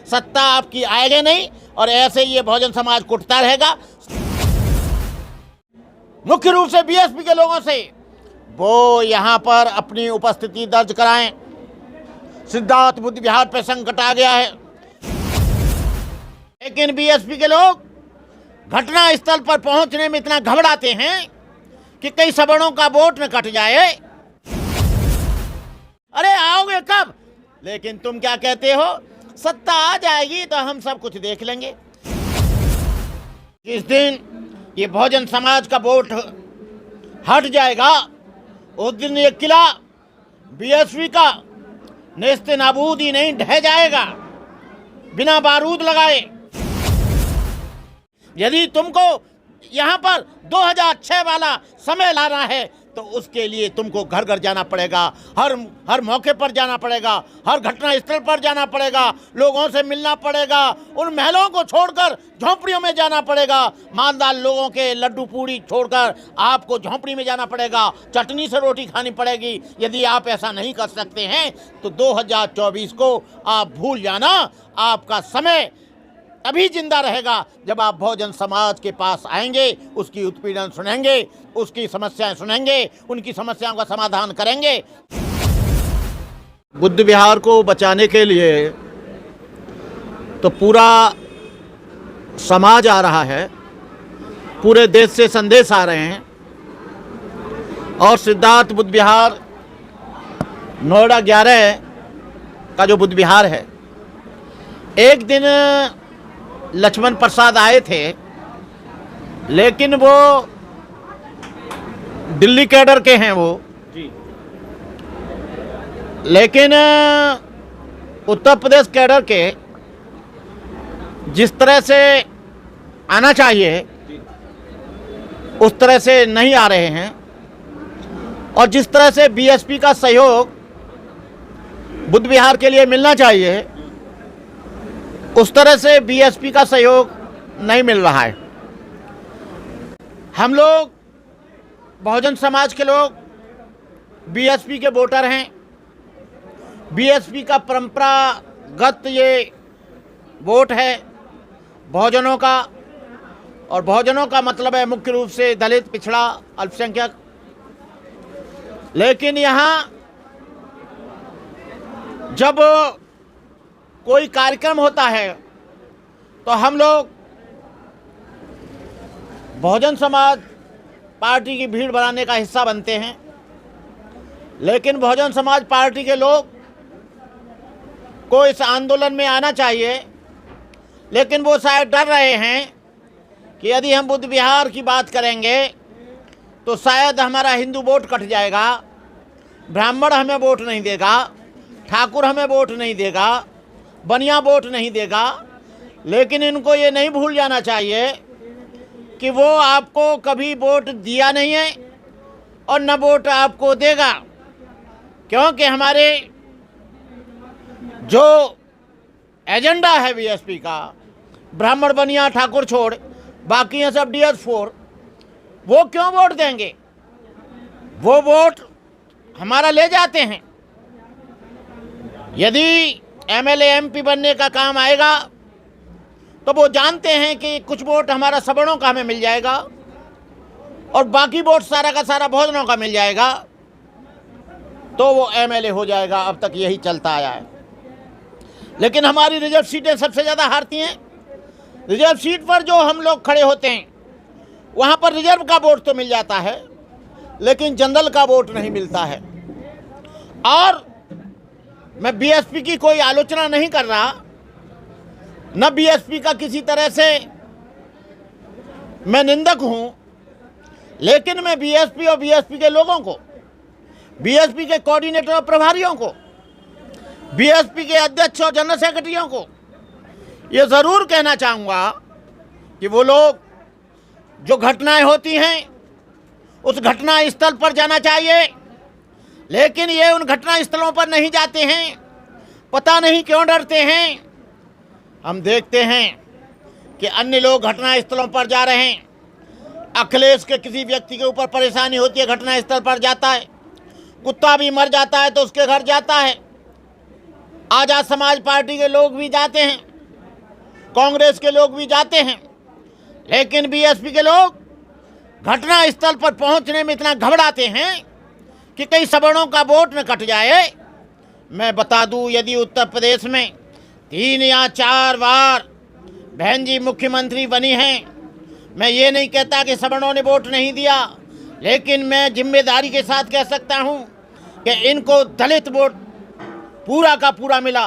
सत्ता आपकी आएगी नहीं और ऐसे ये बहुजन समाज कुटता रहेगा। मुख्य रूप से बीएसपी के लोगों से वो यहाँ पर अपनी उपस्थिति दर्ज कराएं। सिद्धार्थ बुद्ध विहार पे संकट आ गया है, लेकिन बीएसपी के लोग घटना स्थल पर पहुंचने में इतना घबराते हैं कि कई सवर्णों का वोट न कट जाए। अरे आओगे कब? लेकिन तुम क्या कहते हो, सत्ता आ जाएगी तो हम सब कुछ देख लेंगे। जिस दिन ये बहुजन समाज का वोट हट जाएगा उस दिन ये किला बीएसपी का नेस्ते नाबूद ही नहीं ढह जाएगा बिना बारूद लगाए। यदि तुमको यहाँ पर 2006 वाला समय लाना है तो उसके लिए तुमको घर घर जाना पड़ेगा, हर मौके पर जाना पड़ेगा, हर घटना स्थल पर जाना पड़ेगा, लोगों से मिलना पड़ेगा, उन महलों को छोड़कर झोंपड़ियों में जाना पड़ेगा, मालदार लोगों के लड्डू पूड़ी छोड़कर आपको झोंपड़ी में जाना पड़ेगा, चटनी से रोटी खानी पड़ेगी। यदि आप ऐसा नहीं कर सकते हैं तो 2024 को आप भूल जाना। आपका समय तभी जिंदा रहेगा जब आप बहुजन समाज के पास आएंगे, उसकी उत्पीड़न सुनेंगे, उसकी समस्याएं सुनेंगे, उनकी समस्याओं का समाधान करेंगे। बुद्ध विहार को बचाने के लिए तो पूरा समाज आ रहा है, पूरे देश से संदेश आ रहे हैं और सिद्धार्थ बुद्ध विहार नोएडा 11 का जो बुद्ध विहार है, एक दिन लक्ष्मण प्रसाद आए थे, लेकिन वो दिल्ली कैडर के हैं वो जी, लेकिन उत्तर प्रदेश कैडर के जिस तरह से आना चाहिए उस तरह से नहीं आ रहे हैं और जिस तरह से बीएसपी का सहयोग बुद्ध विहार के लिए मिलना चाहिए उस तरह से बीएसपी का सहयोग नहीं मिल रहा है। हम लोग बहुजन समाज के लोग बीएसपी के वोटर हैं। बीएसपी का परंपरागत ये वोट है बहुजनों का, और बहुजनों का मतलब है मुख्य रूप से दलित, पिछड़ा, अल्पसंख्यक। लेकिन यहाँ जब कोई कार्यक्रम होता है तो हम लोग बहुजन समाज पार्टी की भीड़ बनाने का हिस्सा बनते हैं, लेकिन बहुजन समाज पार्टी के लोग को इस आंदोलन में आना चाहिए, लेकिन वो शायद डर रहे हैं कि यदि हम बुद्ध विहार की बात करेंगे तो शायद हमारा हिंदू वोट कट जाएगा, ब्राह्मण हमें वोट नहीं देगा, ठाकुर हमें वोट नहीं देगा, बनिया वोट नहीं देगा। लेकिन इनको ये नहीं भूल जाना चाहिए कि वो आपको कभी वोट दिया नहीं है और न वोट आपको देगा, क्योंकि हमारे जो एजेंडा है बीएसपी का, ब्राह्मण, बनिया, ठाकुर छोड़ बाकी हैं सब DS4, वो क्यों वोट देंगे? वो वोट हमारा ले जाते हैं। यदि MLA MP बनने का काम आएगा तो वो जानते हैं कि कुछ वोट हमारा सवर्णों का हमें मिल जाएगा और बाकी वोट सारा का सारा बहुजनों का मिल जाएगा, तो वो MLA हो जाएगा। अब तक यही चलता आया है। लेकिन हमारी रिजर्व सीटें सबसे ज़्यादा हारती हैं। रिजर्व सीट पर जो हम लोग खड़े होते हैं वहाँ पर रिजर्व का वोट तो मिल जाता है, लेकिन जनरल का वोट नहीं मिलता है। और मैं बीएसपी की कोई आलोचना नहीं कर रहा, न बीएसपी का किसी तरह से मैं निंदक हूं, लेकिन मैं बीएसपी और बीएसपी के लोगों को, बीएसपी के कोऑर्डिनेटर और प्रभारियों को, बीएसपी के अध्यक्ष और जनरल सेक्रेटरियों को ये ज़रूर कहना चाहूँगा कि वो लोग जो घटनाएं होती हैं उस घटना स्थल पर जाना चाहिए, लेकिन ये उन घटना स्थलों पर नहीं जाते हैं। पता नहीं क्यों डरते हैं। हम देखते हैं कि अन्य लोग घटना स्थलों पर जा रहे हैं। अखिलेश के किसी व्यक्ति के ऊपर परेशानी होती है, घटना स्थल पर जाता है। कुत्ता भी मर जाता है तो उसके घर जाता है। आज़ाद समाज पार्टी के लोग भी जाते हैं। कांग्रेस के लोग भी जाते हैं, लेकिन बीएसपी के लोग घटना स्थल पर पहुंचने में इतना घबराते हैं कि कई सवर्णों का वोट न कट जाए। मैं बता दूं, यदि उत्तर प्रदेश में 3 या 4 बार बहन जी मुख्यमंत्री बनी हैं, मैं ये नहीं कहता कि सवर्णों ने वोट नहीं दिया, लेकिन मैं जिम्मेदारी के साथ कह सकता हूं कि इनको दलित वोट पूरा का पूरा मिला।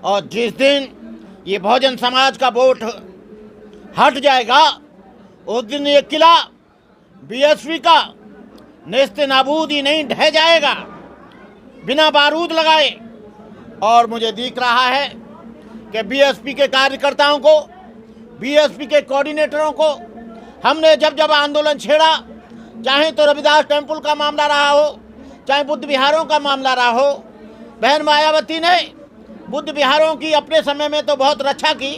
और जिस दिन ये बहुजन समाज का वोट हट जाएगा, उस दिन ये किला बीएसपी का नेस्ते नाबूद ही नहीं ढह जाएगा बिना बारूद लगाए। और मुझे दिख रहा है कि बीएसपी के कार्यकर्ताओं को, बीएसपी के कोऑर्डिनेटरों को हमने जब जब आंदोलन छेड़ा, चाहे तो रविदास टेम्पल का मामला रहा हो, चाहे बुद्ध विहारों का मामला रहा हो, बहन मायावती ने बुद्ध विहारों की अपने समय में तो बहुत रक्षा की।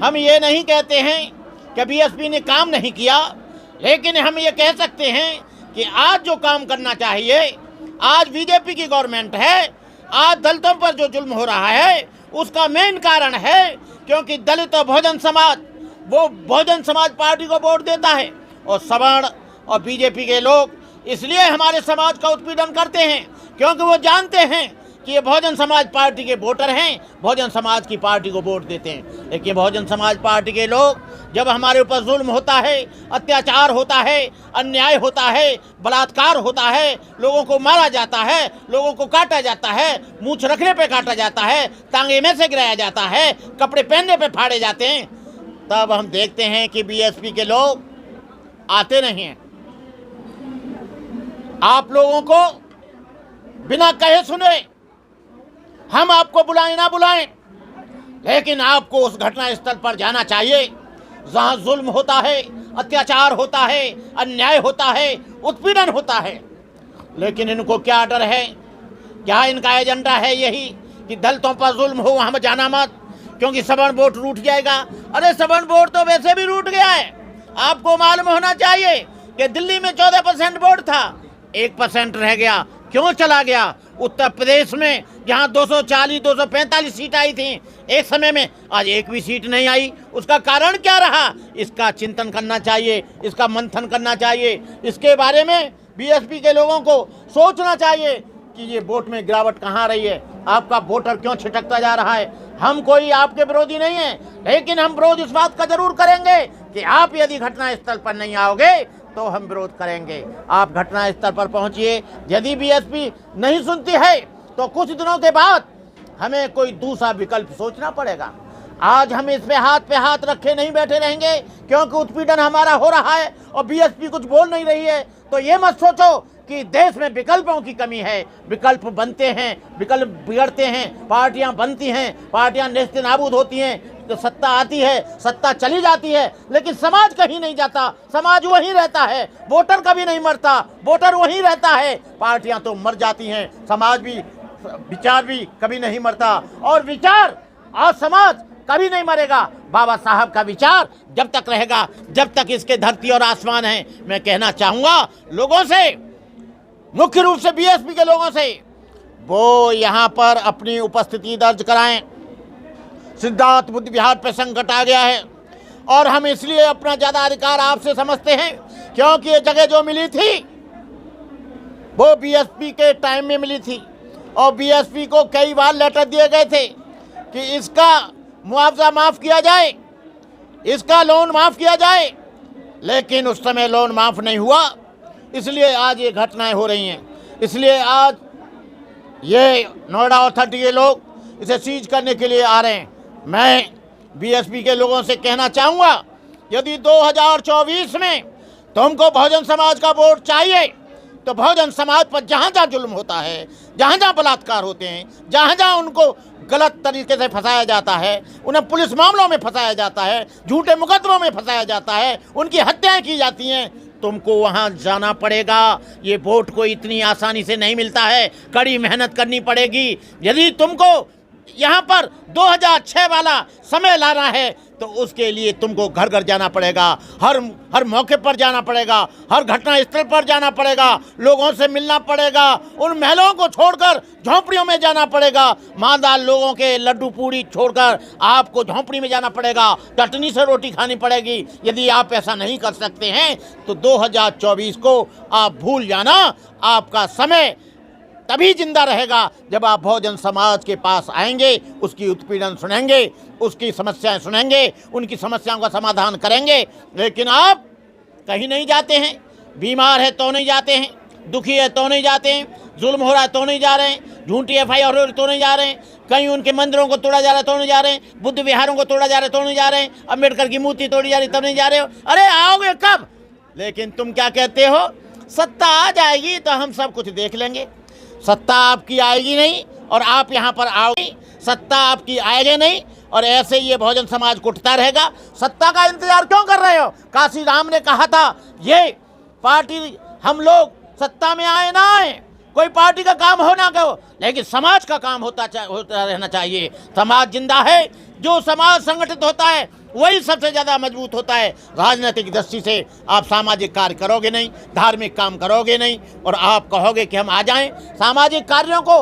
हम ये नहीं कहते हैं कि बीएसपी ने काम नहीं किया, लेकिन हम ये कह सकते हैं कि आज जो काम करना चाहिए, आज बीजेपी की गवर्नमेंट है, आज दलितों पर जो जुल्म हो रहा है उसका मेन कारण है क्योंकि दलित और बहुजन समाज, वो बहुजन समाज पार्टी को वोट देता है और सवर्ण और बीजेपी के लोग इसलिए हमारे समाज का उत्पीड़न करते हैं क्योंकि वो जानते हैं कि ये बहुजन समाज पार्टी के वोटर हैं, बहुजन समाज की पार्टी को वोट देते हैं। लेकिन बहुजन समाज पार्टी के लोग जब हमारे ऊपर जुल्म होता है, अत्याचार होता है, अन्याय होता है, बलात्कार होता है, लोगों को मारा जाता है, लोगों को काटा जाता है, मूंछ रखने पे काटा जाता है, टांगे में से गिराया जाता है, कपड़े पहनने पे फाड़े जाते हैं, तब हम देखते हैं कि बीएसपी के लोग आते नहीं हैं। आप लोगों को बिना कहे सुने हम आपको बुलाएं ना बुलाएं, लेकिन आपको उस घटना स्थल पर जाना चाहिए जहां जुल्म होता है, अत्याचार होता है, अन्याय होता है, उत्पीड़न होता है। लेकिन इनको क्या डर है? क्या इनका एजेंडा है यही कि दलितों पर जुल्म हो, वहां जाना मत क्योंकि सवर्ण वोट रूठ जाएगा? अरे सवर्ण वोट तो वैसे भी रूठ गया है। आपको मालूम होना चाहिए कि दिल्ली में 14% वोट था, 1% रह गया। क्यों चला गया? उत्तर प्रदेश में जहां 240-245 सीट आई थी एक समय में, आज एक भी सीट नहीं आई। उसका कारण क्या रहा? इसका चिंतन करना चाहिए, इसका मंथन करना चाहिए, इसके बारे में बीएसपी के लोगों को सोचना चाहिए कि ये वोट में गिरावट कहाँ रही है, आपका वोटर क्यों छिटकता जा रहा है। हम कोई आपके विरोधी नहीं है, लेकिन हम विरोध इस बात का जरूर करेंगे कि आप यदि घटना स्थल पर नहीं आओगे तो हम विरोध करेंगे। आप घटना स्थल पर पहुंचिए। यदि बीएसपी नहीं सुनती है तो कुछ दिनों के बाद हमें कोई दूसरा विकल्प सोचना पड़ेगा। आज हम इस पे हाथ रखे नहीं बैठे रहेंगे क्योंकि उत्पीड़न हमारा हो रहा है और बीएसपी कुछ बोल नहीं रही है। तो ये मत सोचो कि देश में विकल्पों की कमी है। विकल्प बनते हैं, विकल्प बिगड़ते हैं, पार्टियां बनती हैं, पार्टियां नेस्ते नाबूद होती हैं, तो सत्ता आती है, सत्ता चली जाती है, लेकिन समाज कहीं नहीं जाता, समाज वहीं रहता है। वोटर कभी नहीं मरता, वोटर वहीं रहता है। पार्टियां तो मर जाती हैं, समाज भी, विचार भी कभी नहीं मरता, और विचार और समाज कभी नहीं मरेगा। बाबा साहब का विचार जब तक रहेगा, जब तक इसके धरती और आसमान है। मैं कहना चाहूँगा लोगों से, मुख्य रूप से बीएसपी के लोगों से, वो यहाँ पर अपनी उपस्थिति दर्ज कराएं। सिद्धार्थ बुद्ध विहार पर संकट आ गया है और हम इसलिए अपना ज़्यादा अधिकार आपसे समझते हैं क्योंकि ये जगह जो मिली थी वो बीएसपी के टाइम में मिली थी और बीएसपी को कई बार लेटर दिए गए थे कि इसका मुआवजा माफ़ किया जाए, इसका लोन माफ़ किया जाए, लेकिन उस समय लोन माफ़ नहीं हुआ। इसलिए आज ये घटनाएं हो रही हैं। इसलिए आज ये नोएडा अथॉरिटी के लोग इसे सीज करने के लिए आ रहे हैं। मैं बीएसपी के लोगों से कहना चाहूँगा, यदि 2024 में तुमको बहुजन समाज का वोट चाहिए तो बहुजन समाज पर जहाँ जहाँ जुल्म होता है, जहाँ जहाँ बलात्कार होते हैं, जहाँ जहाँ उनको गलत तरीके से फंसाया जाता है, उन्हें पुलिस मामलों में फंसाया जाता है, झूठे मुकदमों में फंसाया जाता है, उनकी हत्याएं की जाती हैं, तुमको वहाँ जाना पड़ेगा। ये वोट को इतनी आसानी से नहीं मिलता है, कड़ी मेहनत करनी पड़ेगी। यदि तुमको यहाँ पर 2006 वाला समय लाना है तो उसके लिए तुमको घर घर जाना पड़ेगा, हर मौके पर जाना पड़ेगा, हर घटना स्थल पर जाना पड़ेगा, लोगों से मिलना पड़ेगा, उन महलों को छोड़कर झोंपड़ियों में जाना पड़ेगा, मालदार लोगों के लड्डू पूड़ी छोड़कर आपको झोंपड़ी में जाना पड़ेगा, चटनी से रोटी खानी पड़ेगी। यदि आप ऐसा नहीं कर सकते हैं तो 2024 को आप भूल जाना। आपका समय तभी जिंदा रहेगा जब आप बहुजन समाज के पास आएंगे, उसकी उत्पीड़न सुनेंगे, उसकी समस्याएं सुनेंगे, उनकी समस्याओं का समाधान करेंगे। लेकिन आप कहीं नहीं जाते हैं, बीमार है तो नहीं जाते हैं, दुखी है तो नहीं जाते हैं, जुल्म हो रहा है तो नहीं जा रहे हैं, झूठी FIR हो रही तो नहीं जा रहे हैं, कहीं उनके मंदिरों को तोड़ा जा रहा है तो नहीं जा रहे हैं, बुद्ध विहारों को तोड़ा जा रहा है तो नहीं जा रहे हैं, अम्बेडकर की मूर्ति तोड़ी जा रही तो नहीं जा रहे हो। अरे आओगे कब? लेकिन तुम क्या कहते हो, सत्ता आ जाएगी तो हम सब कुछ देख लेंगे। सत्ता आपकी आएगी नहीं और आप यहाँ पर आओगे, सत्ता आपकी आएगी नहीं और ऐसे ये बहुजन समाज कुटता रहेगा। सत्ता का इंतजार क्यों कर रहे हो? काशी राम ने कहा था ये पार्टी हम लोग सत्ता में आए ना आए, कोई पार्टी का काम हो ना कहो, लेकिन समाज का काम होता रहना चाहिए। समाज जिंदा है, जो समाज संगठित होता है वही सबसे ज़्यादा मजबूत होता है। राजनीतिक दृष्टि से आप सामाजिक कार्य करोगे नहीं, धार्मिक काम करोगे नहीं और आप कहोगे कि हम आ जाएं। सामाजिक कार्यों को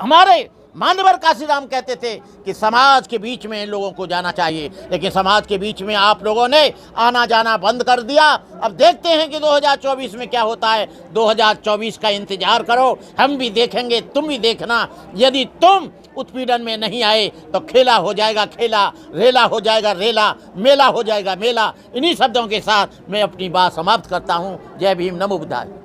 हमारे मानवर काशीराम कहते थे कि समाज के बीच में इन लोगों को जाना चाहिए, लेकिन समाज के बीच में आप लोगों ने आना जाना बंद कर दिया। अब देखते हैं कि 2024 में क्या होता है। 2024 का इंतजार करो, हम भी देखेंगे, तुम भी देखना। यदि तुम उत्पीड़न में नहीं आए तो खेला हो जाएगा खेला, रेला हो जाएगा रेला, मेला हो जाएगा मेला। इन्हीं शब्दों के साथ मैं अपनी बात समाप्त करता हूँ। जय भीम, नमो बुद्धाय।